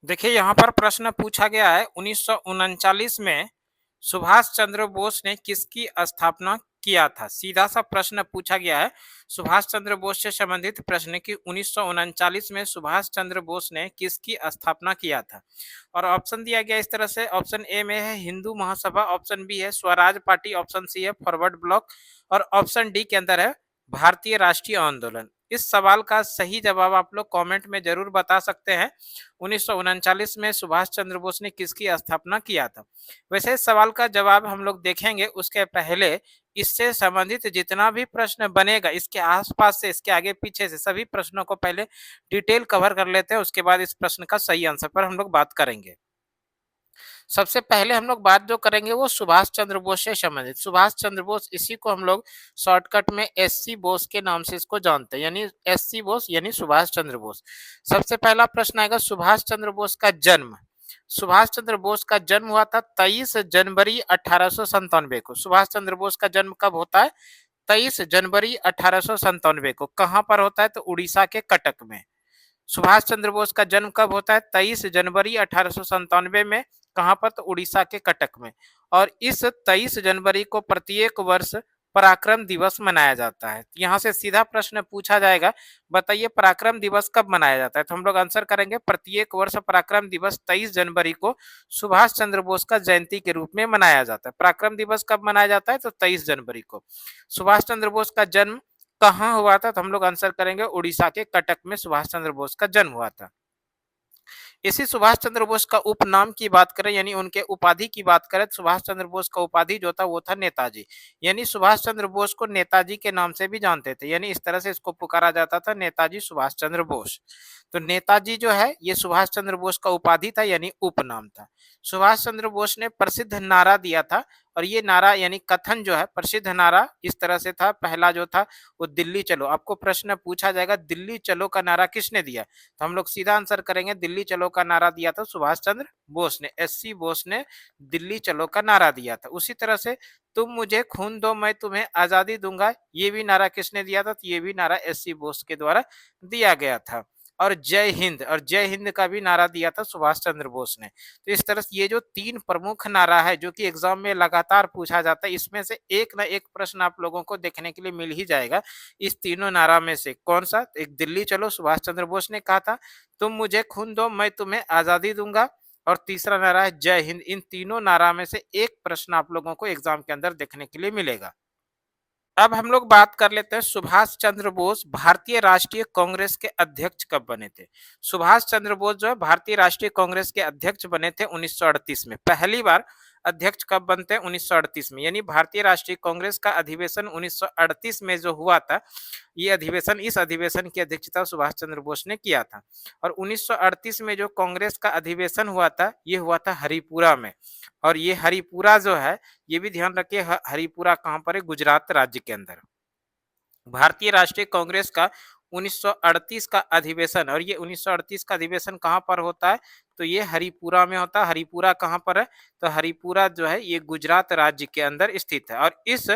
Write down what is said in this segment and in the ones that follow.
देखिए यहाँ पर प्रश्न पूछा गया है 1939 में सुभाष चंद्र बोस ने किसकी स्थापना किया था। सीधा सा प्रश्न पूछा गया है सुभाष चंद्र बोस से संबंधित प्रश्न की 1939 में सुभाष चंद्र बोस ने किसकी स्थापना किया था। और ऑप्शन दिया गया इस तरह से, ऑप्शन ए में है हिंदू महासभा, ऑप्शन बी है स्वराज पार्टी, ऑप्शन सी है फॉरवर्ड ब्लॉक और ऑप्शन डी के अंदर है भारतीय राष्ट्रीय आंदोलन। इस सवाल का सही जवाब आप लोग कमेंट में जरूर बता सकते हैं। 1939 में सुभाष चंद्र बोस ने किसकी स्थापना किया था। वैसे इस सवाल का जवाब हम लोग देखेंगे उसके पहले इससे संबंधित जितना भी प्रश्न बनेगा इसके आसपास से, इसके आगे पीछे से सभी प्रश्नों को पहले डिटेल कवर कर लेते हैं, उसके बाद इस प्रश्न का सही आंसर पर हम लोग बात करेंगे। सबसे पहले हम लोग बात जो करेंगे वो सुभाष चंद्र बोस से संबंधित। सुभाष चंद्र बोस, इसी को हम लोग शॉर्टकट में एससी बोस के नाम से इसको जानते हैं, यानी एससी बोस यानी सुभाष चंद्र बोस। सबसे पहला प्रश्न आएगा सुभाष चंद्र बोस का जन्म। सुभाष चंद्र बोस का जन्म हुआ था 23 जनवरी 1897 को। सुभाष चंद्र बोस का जन्म कब होता है? 23 जनवरी 1897 को। कहां पर होता है? तो उड़ीसा के कटक में। सुभाष चंद्र बोस का जन्म कब होता है? 23 जनवरी 1897 में। कहां पर? तो उड़ीसा के कटक में। और इस 23 जनवरी को प्रत्येक वर्ष पराक्रम दिवस मनाया जाता है। यहां से सीधा प्रश्न पूछा जाएगा, बताइए पराक्रम दिवस कब मनाया जाता है? तो हम लोग आंसर करेंगे प्रत्येक वर्ष पराक्रम दिवस 23 जनवरी को सुभाष चंद्र बोस का जयंती के रूप में मनाया जाता है। पराक्रम दिवस कब मनाया जाता है? तो 23 जनवरी को। सुभाष चंद्र बोस का जन्म कहाँ हुआ था? तो हम लोग आंसर करेंगे उड़ीसा के कटक में सुभाष चंद्र बोस का जन्म हुआ था। इसी सुभाष चंद्र बोस का उपनाम की बात करें, यानी उनके उपाधि की बात करें, तो सुभाष चंद्र बोस का उपाधि जो था वो था नेताजी। यानी सुभाष चंद्र बोस को नेताजी के नाम से भी जानते थे, यानी इस तरह से इसको पुकारा जाता था, नेताजी सुभाष चंद्र बोस। तो नेताजी जो है ये सुभाष चंद्र बोस का उपाधि था, यानी उपनाम था। सुभाष चंद्र बोस ने प्रसिद्ध नारा दिया था, और ये नारा यानी कथन जो है, प्रसिद्ध नारा इस तरह से था। पहला जो था वो दिल्ली चलो। आपको प्रश्न पूछा जाएगा दिल्ली चलो का नारा किसने दिया? तो हम लोग सीधा आंसर करेंगे दिल्ली चलो का नारा दिया था सुभाष चंद्र बोस ने। एससी बोस ने दिल्ली चलो का नारा दिया था। उसी तरह से तुम मुझे खून दो मैं तुम्हें आजादी दूंगा, ये भी नारा किसने दिया था? तो ये भी नारा एससी बोस के द्वारा दिया गया था। और जय हिंद का भी नारा दिया था सुभाष चंद्र बोस ने। तो इस तरह से ये जो तीन प्रमुख नारा है जो कि एग्जाम में लगातार पूछा जाता है, इसमें से एक ना एक प्रश्न आप लोगों को देखने के लिए मिल ही जाएगा। इस तीनों नारा में से कौन सा? एक दिल्ली चलो सुभाष चंद्र बोस ने कहा था, तुम मुझे खून दो मैं तुम्हें आजादी दूंगा, और तीसरा नारा है जय हिंद। इन तीनों नारा में से एक प्रश्न आप लोगों को एग्जाम के अंदर देखने के लिए मिलेगा। अब हम लोग बात कर लेते हैं सुभाष चंद्र बोस भारतीय राष्ट्रीय कांग्रेस के अध्यक्ष कब बने थे। सुभाष चंद्र बोस जो है भारतीय राष्ट्रीय कांग्रेस के अध्यक्ष बने थे 1938 में। पहली बार अध्यक्ष कब बनते हैं? 1938 में। यानी भारतीय राष्ट्रीय कांग्रेस का अधिवेशन 1938 में जो हुआ था, ये अधिवेशन, इस अधिवेशन की अध्यक्षता सुभाष चंद्र बोस ने किया था। और 1938 में जो कांग्रेस का अधिवेशन हुआ था, ये हुआ था हरिपुरा में। और ये हरिपुरा जो है, ये भी ध्यान रखिए, हरिपुरा कहाँ पर है? गुजरात राज्य के अंदर। भारतीय राष्ट्रीय कांग्रेस का 1938 का अधिवेशन, और ये 1938 का अधिवेशन कहाँ पर होता है? तो ये हरिपुरा में होता है। हरिपुरा कहाँ पर है? तो हरिपुरा जो है ये गुजरात राज्य के अंदर स्थित है। और इस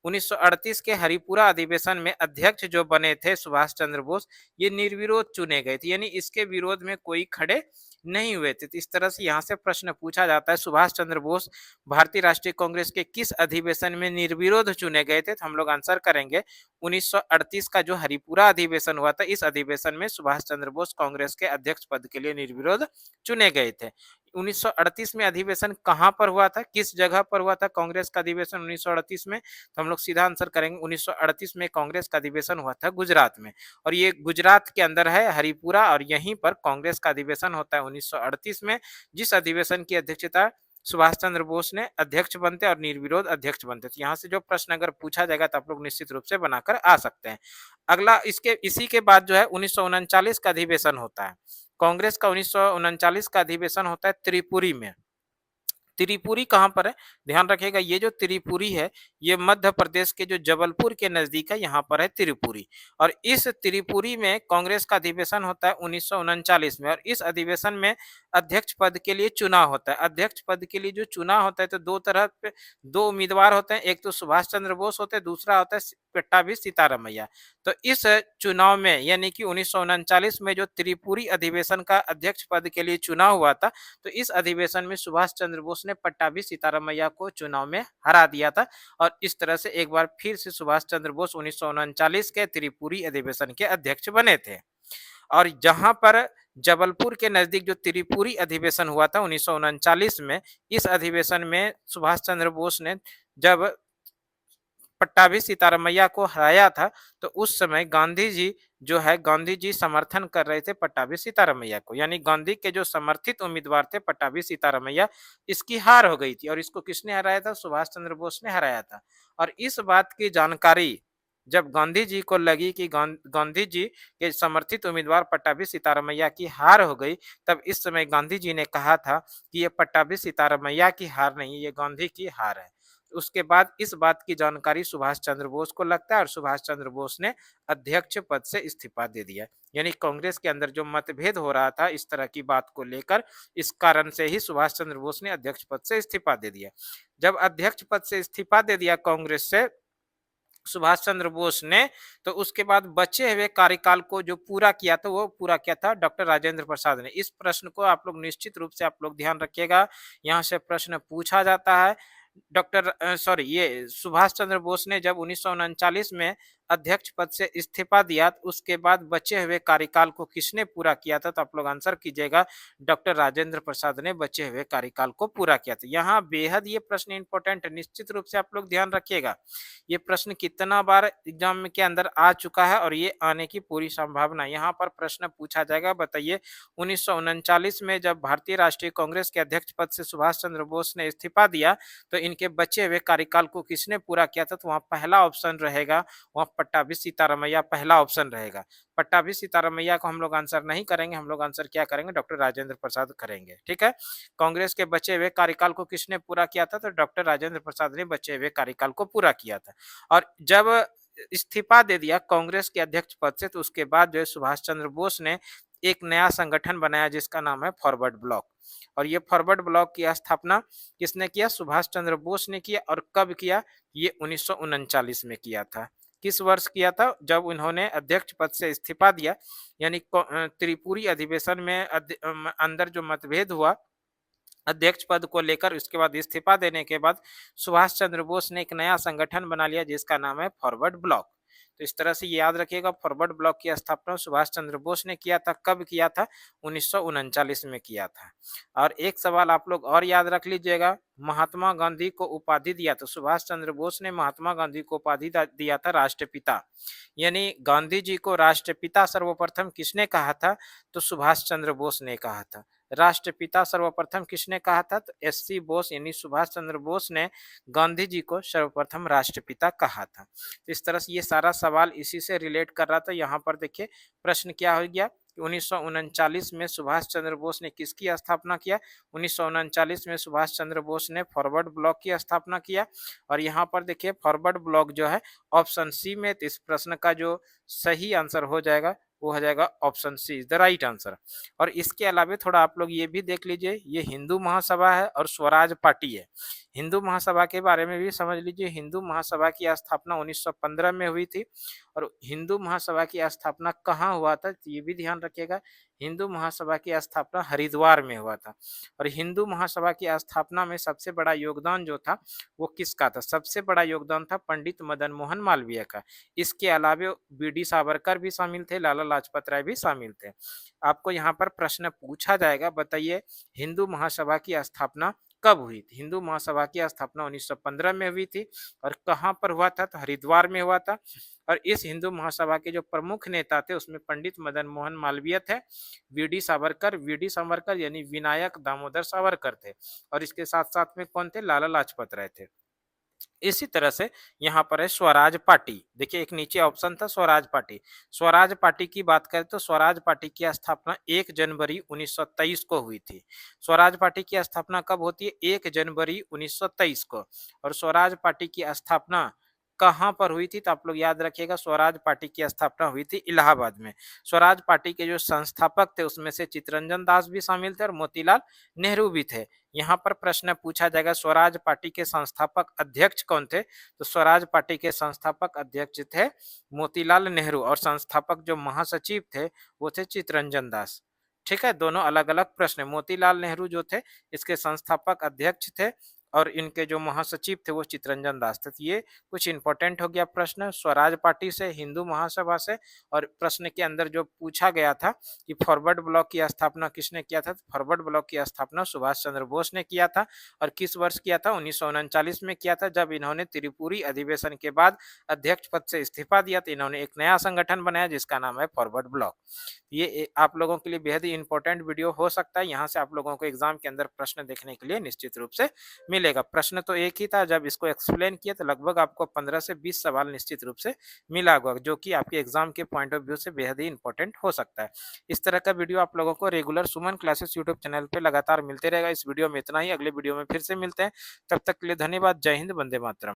1938 के हरिपुरा अधिवेशन में अध्यक्ष जो बने थे सुभाष चंद्र बोस, ये निर्विरोध चुने गए थे, यानी इसके विरोध में कोई खड़े नहीं हुए थे। तो इस तरह से यहाँ से प्रश्न पूछा जाता है सुभाष चंद्र बोस भारतीय राष्ट्रीय कांग्रेस के किस अधिवेशन में निर्विरोध चुने गए थे? तो हम लोग आंसर करेंगे 1938 का जो हरिपुरा अधिवेशन हुआ था, इस अधिवेशन में सुभाष चंद्र बोस कांग्रेस के अध्यक्ष पद के लिए निर्विरोध चुने गए थे। 1938 में अधिवेशन कहां पर हुआ था? किस जगह पर हुआ था कांग्रेस का अधिवेशन 1938 में? तो हम लोग सीधा आंसर करेंगे 1938 में कांग्रेस का अधिवेशन हुआ था गुजरात में। और ये गुजरात के अंदर है हरिपुरा, और यहीं पर कांग्रेस का अधिवेशन होता है 1938 में, जिस अधिवेशन की अध्यक्षता सुभाष चंद्र बोस ने अध्यक्ष बनते और निर्विरोध अध्यक्ष बनते। तो यहाँ से जो प्रश्न अगर पूछा जाएगा तो आप लोग निश्चित रूप से बनाकर आ सकते हैं। अगला इसके इसी के बाद जो है 1939 का अधिवेशन होता है। कांग्रेस का 1939 का अधिवेशन होता है त्रिपुरी में। त्रिपुरी कहाँ पर है? ध्यान रखिएगा, ये जो त्रिपुरी है, ये मध्य प्रदेश के जो जबलपुर के नज़दीक है, यहाँ पर है त्रिपुरी। और इस त्रिपुरी में कांग्रेस का अधिवेशन होता है 1939 में, और इस अधिवेशन में अध्यक्ष पद के लिए चुनाव होता है। अध्यक्ष पद के लिए जो चुनाव होता है, तो 2 तरह पे 2 उम्मीदवार होते हैं, एक तो सुभाष चंद्र बोस होते हैं, दूसरा होता है पट्टाभी सीतारामैया। तो इस चुनाव में यानी कि 1939 में जो त्रिपुरी अधिवेशन का अध्यक्ष पद के लिए चुनाव हुआ था, तो इस अधिवेशन में सुभाष चंद्र बोस ने पट्टाभी सीतारामैया को चुनाव में हरा दिया था, और इस तरह से एक बार फिर से सुभाष चंद्र बोस 1939 के त्रिपुरी अधिवेशन के अध्यक्ष बने थे। और जहां पर जबलपुर के नजदीक जो त्रिपुरी अधिवेशन हुआ था 1939 में, इस अधिवेशन में सुभाष चंद्र बोस ने जब पट्टाभी सीतारामैया को हराया था, तो उस समय गांधी जी जो है, गांधी जी समर्थन कर रहे थे पट्टाभी सीतारामैया को, यानी गांधी के जो समर्थित उम्मीदवार थे पट्टाभी सीतारामैया, इसकी हार हो गई थी। और इसको किसने हराया था? सुभाष चंद्र बोस ने हराया था। और इस बात की जानकारी जब गांधी जी को लगी कि गांधी जी के समर्थित उम्मीदवार पट्टाभी सीतारामैया की हार हो गई, तब इस समय गांधी जी ने कहा था कि ये पट्टाभी सीतारामैया की हार नहीं, ये गांधी की हार है। उसके बाद इस बात की जानकारी सुभाष चंद्र बोस को लगता है, और सुभाष चंद्र बोस ने अध्यक्ष पद से इस्तीफा दे दिया। यानी कांग्रेस के अंदर जो मतभेद हो रहा था इस तरह की बात को लेकर, इस कारण से ही सुभाष चंद्र बोस ने अध्यक्ष पद से इस्तीफा दे दिया। जब अध्यक्ष पद से इस्तीफा दे दिया कांग्रेस से सुभाष चंद्र बोस ने, तो उसके बाद बचे हुए कार्यकाल को जो पूरा किया था, वो पूरा किया था डॉक्टर राजेंद्र प्रसाद ने। इस प्रश्न को आप लोग निश्चित रूप से आप लोग ध्यान रखिएगा, यहाँ से प्रश्न पूछा जाता है। ये सुभाष चंद्र बोस ने जब 1939 में अध्यक्ष पद से इस्तीफा दिया, तो उसके बाद बचे हुए कार्यकाल को किसने पूरा किया था? तो आप लोग आंसर कीजिएगा, डॉक्टर राजेंद्र प्रसाद ने बचे हुए कार्यकाल को पूरा किया था। यहाँ बेहद ये प्रश्न इंपॉर्टेंट है, निश्चित रूप से आप लोग ध्यान रखिएगा। ये प्रश्न कितना बार एग्जाम के अंदर आ चुका है और ये आने की पूरी संभावना, यहाँ पर प्रश्न पूछा जाएगा। बताइए, 1939 में जब भारतीय राष्ट्रीय कांग्रेस के अध्यक्ष पद से सुभाष चंद्र बोस ने इस्तीफा दिया, तो इनके बचे हुए कार्यकाल को किसने पूरा किया था? तो वहाँ पहला ऑप्शन रहेगा, वहाँ पट्टाभी सीतारामैया पहला ऑप्शन रहेगा। पट्टाभी सीतारामैया को हम लोग आंसर नहीं करेंगे, हम लोग आंसर क्या करेंगे? डॉक्टर राजेंद्र प्रसाद करेंगे। ठीक है, कांग्रेस के बचे हुए कार्यकाल को किसने पूरा किया था? तो डॉक्टर राजेंद्र प्रसाद ने बचे हुए कार्यकाल को पूरा किया था। और जब इस्तीफा दे दिया कांग्रेस के अध्यक्ष पद से, तो उसके बाद जो है सुभाष चंद्र बोस ने एक नया संगठन बनाया जिसका नाम है फॉरवर्ड ब्लॉक। और ये फॉरवर्ड ब्लॉक की स्थापना किसने किया? सुभाष चंद्र बोस ने किया। और कब किया? ये 1939 में किया था। किस वर्ष किया था? जब उन्होंने अध्यक्ष पद से इस्तीफा दिया, यानी त्रिपुरी अधिवेशन में अंदर जो मतभेद हुआ अध्यक्ष पद को लेकर, उसके बाद इस्तीफा देने के बाद सुभाष चंद्र बोस ने एक नया संगठन बना लिया जिसका नाम है फॉरवर्ड ब्लॉक। तो इस तरह से याद रखिएगा, फॉरवर्ड ब्लॉक की स्थापना सुभाष चंद्र बोस ने किया था। कब किया था? 1939 में किया था। और एक सवाल आप लोग और याद रख लीजिएगा, महात्मा गांधी को उपाधि दिया, तो सुभाष चंद्र बोस ने महात्मा गांधी को उपाधि दिया था राष्ट्रपिता। यानी गांधी जी को राष्ट्रपिता सर्वप्रथम किसने कहा था? तो सुभाष चंद्र बोस ने कहा था। राष्ट्रपिता सर्वप्रथम किसने कहा था? तो एससी बोस यानी सुभाष चंद्र बोस ने गांधी जी को सर्वप्रथम राष्ट्रपिता कहा था। तो इस तरह से ये सारा सवाल इसी से रिलेट कर रहा था। यहाँ पर देखिए प्रश्न क्या हो गया कि 1939 में सुभाष चंद्र बोस ने किसकी स्थापना किया? 1939 में सुभाष चंद्र बोस ने फॉरवर्ड ब्लॉक की स्थापना किया। और यहाँ पर देखिए फॉरवर्ड ब्लॉक जो है ऑप्शन सी में, तो इस प्रश्न का जो सही आंसर हो जाएगा वो हो जाएगा option C is the right answer. और इसके अलावा थोड़ा आप लोग ये भी देख लीजिए, ये हिंदू महासभा है और स्वराज पार्टी है। हिंदू महासभा के बारे में भी समझ लीजिए। हिंदू महासभा की स्थापना 1915 में हुई थी। और हिंदू महासभा की स्थापना कहाँ हुआ था? तो ये भी ध्यान रखिएगा, हिंदू महासभा की स्थापना हरिद्वार में हुआ था। और हिंदू महासभा की स्थापना में सबसे बड़ा योगदान जो था वो किसका था? सबसे बड़ा योगदान था पंडित मदन मोहन मालवीय का। इसके अलावा बी.डी. सावरकर भी शामिल थे, लाला लाजपत राय भी शामिल थे। आपको यहाँ पर प्रश्न पूछा जाएगा, बताइए हिंदू महासभा की स्थापना कब हुई थी? हिंदू महासभा की स्थापना 1915 में हुई थी। और कहाँ पर हुआ था? तो हरिद्वार में हुआ था। और इस हिंदू महासभा के जो प्रमुख नेता थे उसमें पंडित मदन मोहन मालवीय थे, वी डी सावरकर यानी विनायक दामोदर सावरकर थे। और इसके साथ साथ में कौन थे? लाला लाजपत राय थे। इसी तरह से यहाँ पर है स्वराज पार्टी। देखिए एक नीचे ऑप्शन था स्वराज पार्टी। स्वराज पार्टी की बात करें तो स्वराज पार्टी की स्थापना 1 जनवरी 1923 को हुई थी। स्वराज पार्टी की स्थापना कब होती है? 1 जनवरी 1923 को। और स्वराज पार्टी की स्थापना कहाँ पर हुई थी? तो आप लोग याद रखिएगा, स्वराज पार्टी की स्थापना हुई थी इलाहाबाद में। स्वराज पार्टी के जो संस्थापक थे उसमें से चित्तरंजन दास भी शामिल थे और मोतीलाल नेहरू भी थे। यहाँ पर प्रश्न पूछा जाएगा स्वराज पार्टी के संस्थापक अध्यक्ष कौन थे? तो स्वराज पार्टी के संस्थापक अध्यक्ष थे मोतीलाल नेहरू और संस्थापक जो महासचिव थे वो थे चित्तरंजन दास। ठीक है, दोनों अलग अलग प्रश्न। मोतीलाल नेहरू जो थे इसके संस्थापक अध्यक्ष थे और इनके जो महासचिव थे वो चित्तरंजन दास थे। तो ये कुछ इंपॉर्टेंट हो गया प्रश्न स्वराज पार्टी से, हिंदू महासभा से। और प्रश्न के अंदर जो पूछा गया था कि फॉरवर्ड ब्लॉक की स्थापना किसने किया था? तो फॉरवर्ड ब्लॉक की स्थापना सुभाष चंद्र बोस ने किया था। और किस वर्ष किया था? 1939 में किया था, जब इन्होंने त्रिपुरी अधिवेशन के बाद अध्यक्ष पद से इस्तीफा दिया तो इन्होंने एक नया संगठन बनाया जिसका नाम है फॉरवर्ड ब्लॉक। ये आप लोगों के लिए बेहद ही इंपॉर्टेंट वीडियो हो सकता है। यहाँ से आप लोगों को एग्जाम के अंदर प्रश्न देखने के लिए निश्चित रूप से मिलेगा। प्रश्न तो एक ही था, जब इसको एक्सप्लेन किया तो लगभग आपको 15 से 20 सवाल निश्चित रूप से मिला होगा, जो कि आपके एग्जाम के पॉइंट ऑफ व्यू से बेहद ही इंपॉर्टेंट हो सकता है। इस तरह का वीडियो आप लोगों को रेगुलर सुमन क्लासेस यूट्यूब चैनल पे लगातार मिलते रहेगा। इस वीडियो में इतना ही, अगले वीडियो में फिर से मिलते हैं। तब तक के लिए धन्यवाद। जय हिंद, वंदे मातरम।